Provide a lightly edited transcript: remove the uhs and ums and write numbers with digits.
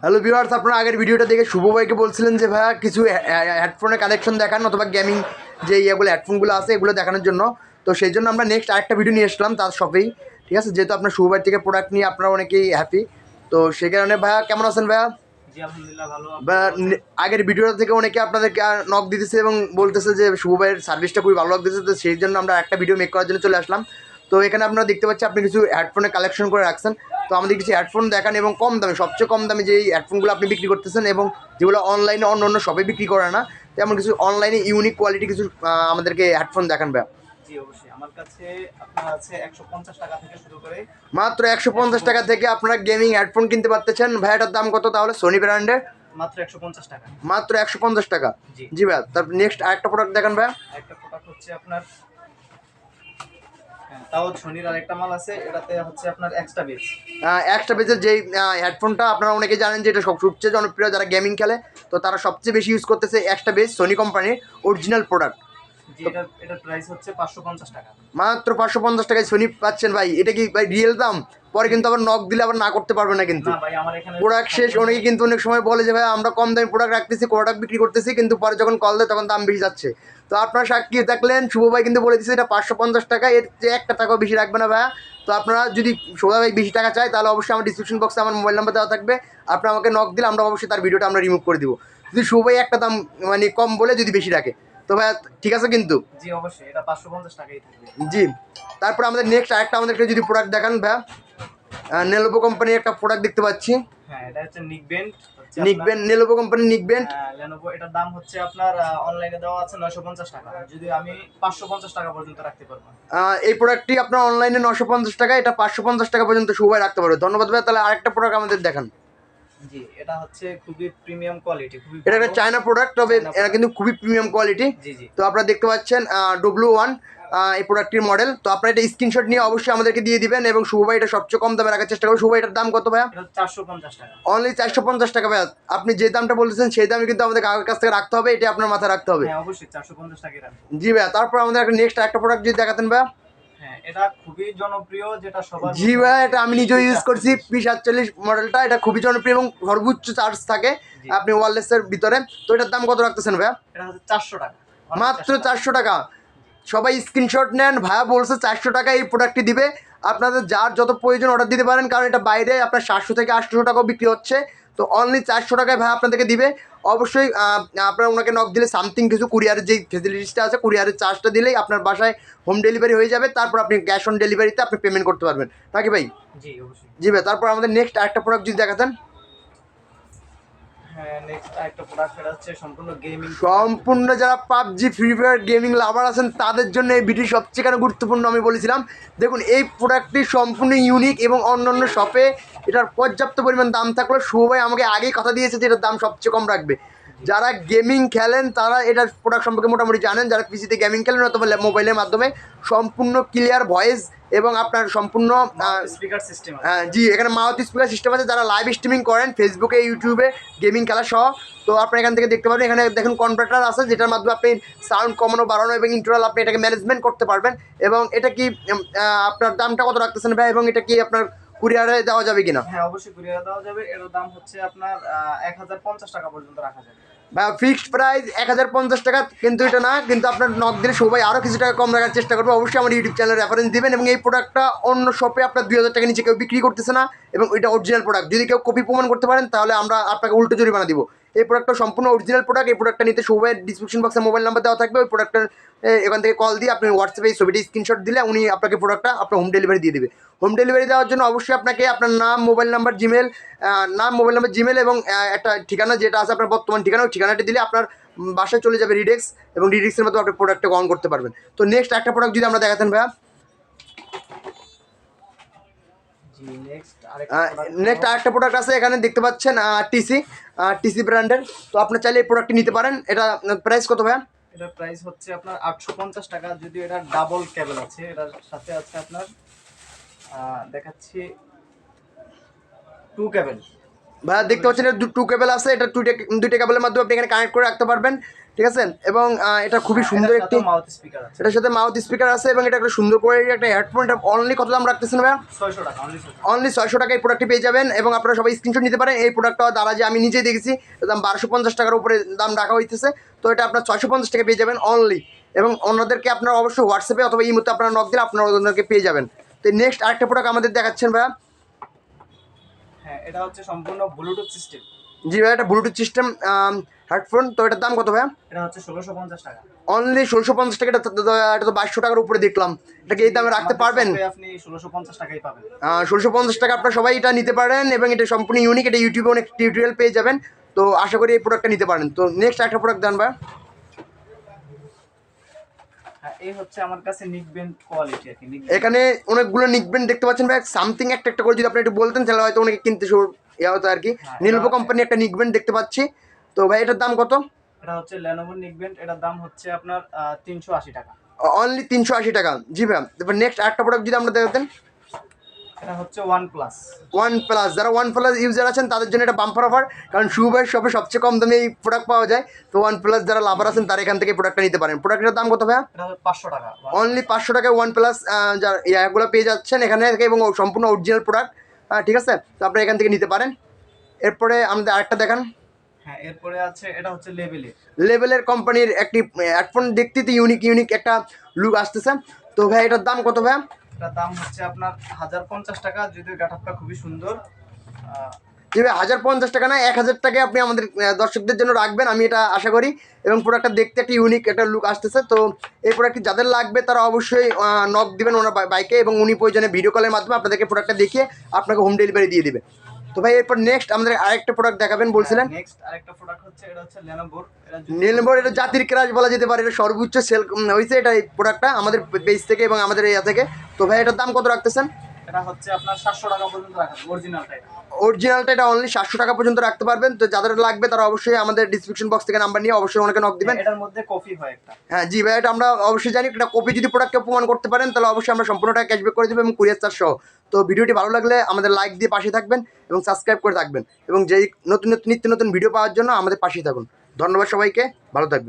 Hello viewers, আপনারা আগের ভিডিওটা দেখে শুভ ভাইকে বলছিলেন যে ভাইয়া কিছু হেডফোনের কালেকশন দেখান অথবা গেমিং যে ইয়েগুলো হেডফোনগুলো আছে এগুলো দেখানোর জন্য। তো সেই জন্য আমরা নেক্সট আরেকটা ভিডিও নিয়ে আসলাম তার শপেই। ঠিক আছে, যেহেতু আপনার শুভ ভাই থেকে প্রোডাক্ট নিয়ে আপনারা অনেকেই হ্যাপি, তো সেই কারণে ভাইয়া কেমন আছেন ভাইয়া? জি আলহামদুলিল্লাহ ভালো। আপনি বা ভালো আছেন? আগের ভিডিওটা থেকে অনেকে আপনাদেরকে নক দিতেছে এবং বলতেছে যে শুভ ভাইয়ের সার্ভিসটা খুবই ভালো লাগতেছে, তো সেই জন্য আমরা একটা ভিডিও মেক করার জন্য চলে আসলাম। তো এখানে আপনারা দেখতে পাচ্ছেন আপনি কিছু হেডফোনের কালেকশন করে রাখছেন। তো আমাদের কিছু হেডফোন দেখান এবং কম দামে, সবচেয়ে কম দামে যে হেডফোনগুলো আপনি বিক্রি করতেছেন এবং যেগুলো অনলাইনে অন্য অন্য সবাই বিক্রি করে না, তেমন কিছু অনলাইনে ইউনিক কোয়ালিটি কিছু আমাদেরকে হেডফোন দেখান ভাইয়া। জি অবশ্যই, আমার কাছে আপনার আছে 150 টাকা থেকে শুরু করে মাত্র 150 টাকা 150 থেকে আপনারা গেমিং হেডফোন কিনতে পারতেছেন। ভাইয়াটার দাম কত তাহলে সোনি ব্র্যান্ডের? মাত্র 150 টাকা। মাত্র 150 টাকা। জি জি ভাইয়া, তারপর নেক্সট আরেকটা প্রোডাক্ট দেখান ভাইয়া। একটা প্রোডাক্ট হচ্ছে আপনার, হ্যাঁ তাও সনির আরেকটা মাল আছে, এটাতে হচ্ছে আপনার এক্সট্রা বেস। একটা বেজের যেই হেডফোনটা আপনারা অনেকে জানেন যে এটা সবচেয়ে জনপ্রিয় যারা গেমিং খেলে, তো তারা সবচেয়ে বেশি ইউজ করতেছে একটা বেজ সোনি কোম্পানির অরিজিনাল প্রোডাক্ট। জি এটার প্রাইস হচ্ছে 550 টাকা। মাত্র 550 টাকায় সোনি পাচ্ছেন ভাই, এটা কি ভাই রিয়েল দাম? পরে কিন্তু আবার নক দিলে আবার না করতে পারবে না কিন্তু। না ভাই, আমার এখানে প্রোডাক্ট শেষ, অনেকে কিন্তু অনেক সময় বলে যে ভাই আমরা কম দামে প্রোডাক্ট রাখতেছি, প্রোডাক্ট বিক্রি করতেছি, কিন্তু পরে যখন কল দেয় তখন দাম বেশি যাচ্ছে। তো আপনারা সাক্ষী থাকলেন, শুভ ভাই কিন্তু বলে দিচ্ছে এটা 550 টাকা, এর যে একটা টাকাও বেশি রাখবে না ভাইয়া। তো আপনারা যদি শুভ ভাই বেশি টাকা চায় তাহলে অবশ্যই আমার ডিসক্রিপশন বক্সে আমার মোবাইল নাম্বার দেওয়া থাকবে, আপনারা আমাকে নক দিলে আমরা অবশ্যই তার ভিডিওটা আমরা রিমুভ করে দিব। যদি শুভ ভাই একটা দাম মানে কম বলে যদি বেশি রাখে, তো ভাইয়া ঠিক আছে কিন্তু। জি অবশ্যই, এটা 550 টাকাই থাকবে। জি, তারপর আমাদের নেক্সট আরেকটা আমাদেরকে যদি প্রোডাক্ট দেখান ভাইয়া। নেলোভো কোম্পানির একটা প্রোডাক্ট দেখতে পাচ্ছি। হ্যাঁ এটা হচ্ছে নিকবেন্ড, হচ্ছে আপনার নিকবেন্ড, নেলোভো কোম্পানির নিকবেন্ড। লেনোভো। এটার দাম হচ্ছে আপনার অনলাইনে দেওয়া আছে 950 টাকা, যদি আমি 550 টাকা পর্যন্ত রাখতে পারবো। এই প্রোডাক্টটি আপনার অনলাইনে 950 টাকা, এটা 550 টাকা পর্যন্ত সবাই রাখতে পারবে। ধন্যবাদ ভাই, তাহলে আরেকটা প্রোডাক্ট আমাদের দেখান। জি এটা হচ্ছে খুবই প্রিমিয়াম কোয়ালিটি, খুবই এটা ভালো। একটা চায়না প্রোডাক্ট, তবে চায়না এটা product। কিন্তু খুবই প্রিমিয়াম কোয়ালিটি। জি জি তো আপনারা দেখতে পাচ্ছেন W1 এই প্রোডাক্টটির মডেল। তো আপনারা এটা স্ক্রিনশট নিয়ে অবশ্যই আমাদেরকে দিয়ে দিবেন এবং শুভ ভাই এটা সবচেয়ে কম দামে রাখার চেষ্টা করবেন। শুভ ভাই এটার দাম কত ভাইয়া? এটা 450 টাকা। অনলি 450 টাকা ভাইয়া। আপনি যে দামটা বলতেছেন সেই দামে কিন্তু আমাদের কাছ থেকে রাখতে হবে, এটা আপনার মাথায় রাখতে হবে। হ্যাঁ অবশ্যই 450 টাকায় রাখবো। জি ভাইয়া, তারপর আমাদের একটা নেক্সট একটা প্রোডাক্ট যদি দেখাতেন ভাইয়া। হ্যাঁ এটা খুবই জনপ্রিয়, যেটা সবার জি ভাইয়া, এটা আমি নিজেও ইউজ করছি, P47। P47 মডেলটা। এটা খুবই জনপ্রিয় এবং সর্বোচ্চ চার্জ থাকে জি আপনি ওয়্যারলেসের ভিতরে। তো এটার দাম কত রাখতেছেন ভাইয়া? এটা হচ্ছে 400 টাকা, মাত্র 400 টাকা। 400 টাকা। সবাই স্ক্রিনশট নেন, ভাইয়া বলছে 400 টাকা এই প্রোডাক্টটি দিবে। আপনাদের যার যত প্রয়োজন অর্ডার দিতে পারেন, কারণ এটা বাইরে আপনার 700 থেকে 800 টাকাও বিক্রি হচ্ছে। তো অনলি 400 টাকায় ভাই আপনাদেরকে দিবে। অবশ্যই আপনারা ওনাকে নক দিলে সামথিং কিছু কুরিয়ারের যেই ফেসিলিটিসটা আছে, কুরিয়ারের চার্জটা দিলেই আপনার বাসায় হোম ডেলিভারি হয়ে যাবে। তারপর আপনি ক্যাশ অন ডেলিভারিতে আপনি পেমেন্ট করতে পারবেন নাকি ভাই? জি অবশ্যই। জি ভাই, তারপর আমাদের নেক্সট আরেকটা প্রোডাক্ট যদি দেখাতেন। হ্যাঁ নেক্সট আরেকটা প্রোডাক্ট, এটা হচ্ছে সম্পূর্ণ গেমিং। সম্পূর্ণ যারা পাবজি ফ্রি ফায়ার গেমিং লাভার আছেন তাদের জন্য এই ভিডিও সবচেয়ে কেন গুরুত্বপূর্ণ আমি বলেছিলাম। দেখুন এই প্রোডাক্টটি সম্পূর্ণ ইউনিক এবং অন্য অন্য শপে এটার পর্যাপ্ত পরিমাণ দাম থাকলেও শুভ ভাই আমাকে আগেই কথা দিয়েছে যে এটার দাম সবচেয়ে কম রাখবে। যারা গেমিং খেলেন তারা এটার প্রোডাক্ট সম্পর্কে মোটামুটি জানেন, যারা পিসিতে গেমিং খেলেন অথবা মোবাইলের মাধ্যমে সম্পূর্ণ ক্লিয়ার ভয়েস এবং আপনার সম্পূর্ণ স্পিকার সিস্টেম আছে। জি, এখানে মাউথ স্পিকার সিস্টেম আছে। যারা লাইভ স্ট্রিমিং করেন ফেসবুকে, ইউটিউবে গেমিং খেলা সহ, তো আপনারা এখান থেকে দেখতে পাবেন। এখানে দেখুন কনভার্টার আছে, যেটার মাধ্যমে আপনি সাউন্ড কমানো বাড়ানো এবং ইন্টারনাল আপনি এটাকে ম্যানেজমেন্ট করতে পারবেন। এবং এটা কি আপনার দামটা কত রাখতেছেন ভাই, এবং এটা কি আপনার কুরিয়ারে দেওয়া যাবে কিনা? হ্যাঁ অবশ্যই কুরিয়ারে দেওয়া যাবে। এর দাম হচ্ছে আপনার 1050 টাকা পর্যন্ত রাখা যাবে। বা ফিক্সড প্রাইস 1050 টাকা, কিন্তু এটা না, কিন্তু আপনার নক দিলে সবাই আরও কিছু টাকা কম রাখার চেষ্টা করবে। অবশ্যই আমার ইউটিউব চ্যানেল রেফারেন্স দিবেন। এবং এই প্রোডাক্টটা অন্য শপে আপনার 2000 টাকা নিচে কেউ বিক্রি করতেছে না, এবং এটা অরিজিনাল প্রোডাক্ট। যদি কেউ কপি প্রমাণ করতে পারেন তাহলে আমরা আপনাকে উল্টো জরিমানা দিব। এই প্রোডাক্টটা সম্পূর্ণ অরিজিনাল প্রোডাক্ট। এই প্রোডাক্টটা নিতে সবাই ডিসক্রিপশন বক্সে মোবাইল নাম্বার দেওয়া থাকবে। ওই প্রোডাক্টের এখান থেকে কল দিয়ে আপনি হোয়াটসঅ্যাপে এই ছবিটি স্ক্রিনশট দিলে উনি আপনাকে প্রোডাক্টটা আপনার হোম ডেলিভারি দিয়ে দেবে। হোম ডেলিভারি দেওয়ার জন্য অবশ্যই আপনাকে আপনার নাম, মোবাইল নাম্বার, জিমেল এবং একটা ঠিকানা যেটা আছে আপনার বর্তমান ঠিকানা, ওই ঠিকানাটি দিলে আপনার বাসায় চলে যাবে রিডেক্স, এবং রিডেক্সের মতো আপনি প্রোডাক্টটা গ্রহণ করতে পারবেন। তো নেক্সট একটা প্রোডাক্ট যদি আমরা দেখাতেন ভাইয়া। জি নেক্সট আরেকটা প্রোডাক্ট আছে, এখানে দেখতে পাচ্ছেন টিসি ব্র্যান্ডের। তো আপনার চাইলে এই প্রোডাক্টটি নিতে পারেন। এটা প্রাইস কত ভাইয়া? এটার প্রাইস হচ্ছে আপনার 850 টাকা, যদিও এটা ডাবল কেবল আছে। এটার সাথে আছে আপনার দেখাচ্ছি 2 কেবল। ভাইয়া দেখতে পাচ্ছেন এটা টু কেবল আছে, এটা দুইটা কেবলের মাধ্যমে আপনি এখানে কানেক্ট করে রাখতে পারবেন, ঠিক আছে। এবং এটা খুবই সুন্দর একটি, মাউথ স্পিকার আছে, এটার সাথে মাউথ স্পিকার আছে এবং এটা একটা সুন্দর করে একটা হেডফোন। এটা অনলি কত দাম রাখতেছেন ভাইয়া? 600 টাকা, অনলি 600 টাকা এই প্রোডাক্টটি পেয়ে যাবেন। এবং আপনারা সবাই স্ক্রিনশট নিতে পারেন। এই প্রোডাক্টটা দ্বারা যে আমি নিজেই দেখেছি দাম 1250 টাকার উপরে দাম রাখা হইতেছে, তো এটা আপনার 650 টাকা পেয়ে যাবেন অনলি। এবং অন্যদেরকে আপনারা অবশ্যই হোয়াটসঅ্যাপে অথবা এই মুহূর্তে আপনারা নক দিলে আপনারা ওদেরকে পেয়ে যাবেন। তো নেক্সট আরেকটা প্রোডাক্ট আমাদের দেখাচ্ছেন ভাইয়া। হ্যাঁ, এটা হচ্ছে সম্পূর্ণ ব্লুটুথ সিস্টেম। জি ভাইয়া, এটা ব্লুটুথ সিস্টেম হেডফোন। তো এটার দাম কত ভাইয়া? এটা হচ্ছে 1650 টাকা। অনলি 1650 টাকা। এটা তো 2200 টাকার উপরে দেখলাম, এটাকে এই দামে রাখতে পারবেন? আপনি 1650 টাকাই পাবেন। 1650 টাকা আপনারা সবাই এটা নিতে পারেন এবং এটা সম্পূর্ণ ইউনিক। এটা ইউটিউবে অনেক টিউটোরিয়াল পেয়ে যাবেন, তো আশা করি এই প্রোডাক্টটা নিতে পারেন। তো নেক্সট একটা প্রোডাক্ট দেন ভাই। হ্যাঁ, এই হচ্ছে আমার কাছে নিকবেন্ড কোয়ালিটি আর কি। এখানে অনেকগুলো নিকবেন্ড দেখতে পাচ্ছেন ভাই, সামথিং একটা করে যদি আপনি একটু বলতেন তাহলে হয়তো অনেকে কিনতে ইয়ে হতো আর কি। নীলভো কোম্পানি একটা নিকবেন্ড দেখতে পাচ্ছি, তো ভাই এটার দাম কত? এটা হচ্ছে Lenovo নিকবেন্ড, এটার দাম হচ্ছে আপনার 380 টাকা। অনলি 380 টাকা। জি ভাই, তারপর নেক্সট আরেকটা প্রোডাক্ট যদি আমরা দেখাতেন। এটা হচ্ছে OnePlus। যারা OnePlus ইউজার আছেন তাদের জন্য এটা বাম্পার অফার, কারণ শুভের শপে সবচেয়ে কম দামে এই প্রোডাক্ট পাওয়া যায়। তো OnePlus যারা লাভার আছেন তারা এখান থেকে প্রোডাক্টটা নিতে পারেন। প্রোডাক্টের দাম কত ভাইয়া? এটা হচ্ছে 500 টাকা। অনলি 500 টাকায় OnePlus যার ইয়াগুলো পেয়ে যাচ্ছেন এখানে থেকে, এবং সম্পূর্ণ অরিজিনাল প্রোডাক্ট, ঠিক আছে। তো আপনি এখান থেকে নিতে পারেন। এরপরে আমাদের আরেকটা দেখান। হ্যাঁ, এরপরে আছে এটা হচ্ছে লেভেলের কোম্পানির একটি হেডফোন, দেখতে তো ইউনিক একটা লুক আসতেছে। তো ভাই এটার দাম কত ভাইয়া? এটার দাম হচ্ছে আপনার 1050 টাকা, যদিও গাটাপটা খুবই সুন্দর। জি ভাই, 1050 টাকা না, 1000 টাকায় আপনি আমাদের দর্শকদের জন্য রাখবেন, আমি এটা আশা করি। এবং প্রোডাক্টটা দেখতে একটা ইউনিক একটা লুক আসতেছে। তো এই প্রোডাক্টটি যাদের লাগবে তারা অবশ্যই নক দিবেন ওনার বাইকে, এবং উনি প্রয়োজনে ভিডিও কলের মাধ্যমে আপনাদেরকে প্রোডাক্টটা দেখিয়ে আপনাকে হোম ডেলিভারি দিয়ে দিবে। তো ভাই এরপর নেক্সট আমাদের আরেকটা প্রোডাক্ট দেখাবেন বলছিলেন। নেক্সট আরেকটা প্রোডাক্ট হচ্ছে, এটা হচ্ছে লেনোভোর। এটা জাতির ক্রাশ বলা যেতে পারে, এটা সর্বোচ্চ সেল হয়েছে এটা এই প্রোডাক্টটা আমাদের পেজ থেকে এবং আমাদের ইয়া থেকে। তো ভাই এটার দাম কত রাখতেছেন? এটা হচ্ছে আপনার 700 টাকা পর্যন্ত রাখা, অরিজিনালটা এটা অনলি 700 টাকা পর্যন্ত রাখতে পারবেন। তো যাদের লাগবে তারা অবশ্যই আমাদের ডিসক্রিপশন বক্স থেকে নাম্বার নিয়ে অবশ্যই ওনাকে নক দিবেন। এটার মধ্যে কপি হয় একটা। হ্যাঁ জি ভাই, এটা আমরা অবশ্যই জানি। এটা কপি যদি প্রোডাক্টকে প্রমাণ করতে পারেন তাহলে অবশ্যই আমরা সম্পূর্ণ টাকা ক্যাশব্যাক করে দেবো এবং কুরিয়ার চার্জ সহ। তো ভিডিওটি ভালো লাগলে আমাদের লাইক দিয়ে পাশে থাকবেন এবং সাবস্ক্রাইব করে থাকবেন, এবং যেই নিত্য নতুন ভিডিও পাওয়ার জন্য আমাদের পাশেই থাকুন। ধন্যবাদ সবাইকে, ভালো থাকবেন।